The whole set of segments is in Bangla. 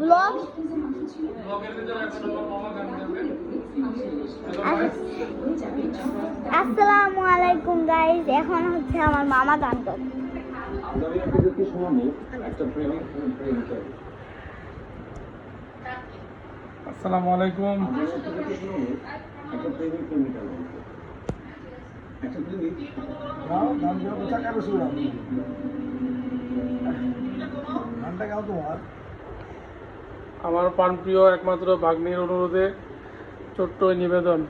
ব্লগ আসসালামু আলাইকুম গাইস, এখন হচ্ছে আমার মামা গান করে। আসসালামু আলাইকুম। আমার প্রাণপ্রিয় একমাত্র ভাগ্নির অনুরোধে ছোট্ট নিবেদন,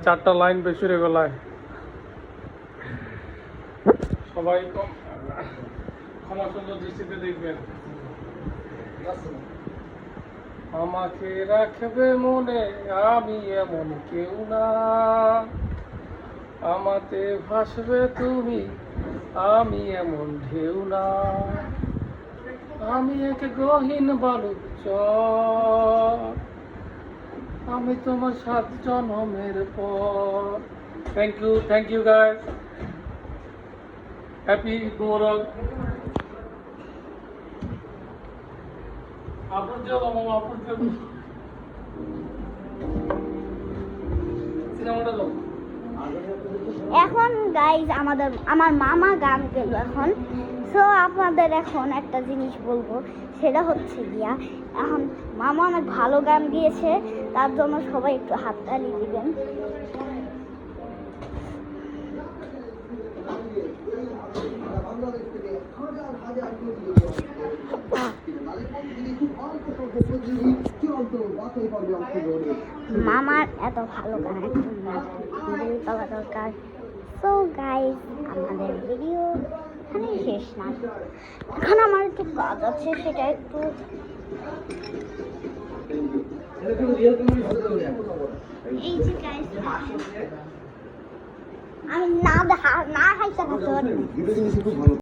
4টা লাইন বেসুরে গলায়। সবাই ক্ষমা সুন্দর দৃষ্টিতে দেখবেন। আমাকে রাখবে মনে, আমি এমন কেউ না, আমাতে ভাসবে তুমি, আমি এমন ঢেউ না, আমি এক গহীন বালুর চর, আমি তোমার 7 জন্মের পর। Thank you guys. Happy Muharram. এখন গাইজ আমার মামা গান গেল এখন। সো আপনাদের এখন একটা জিনিস বলবো, সেটা হচ্ছে গিয়া এখন মামা অনেক ভালো গান গিয়েছে, তার জন্য সবাই একটু হাততালি দিবেন। মামার এত ভালো গান ভিডিও পাওয়া দরকার। সো গাইজ, আমাদের ভিডিও এখানে শেষ না, এখন আমার একটু কাজ আছে, সেটা একটু এই যে গাইজ, আমি না হাইসা থাকতে পারি।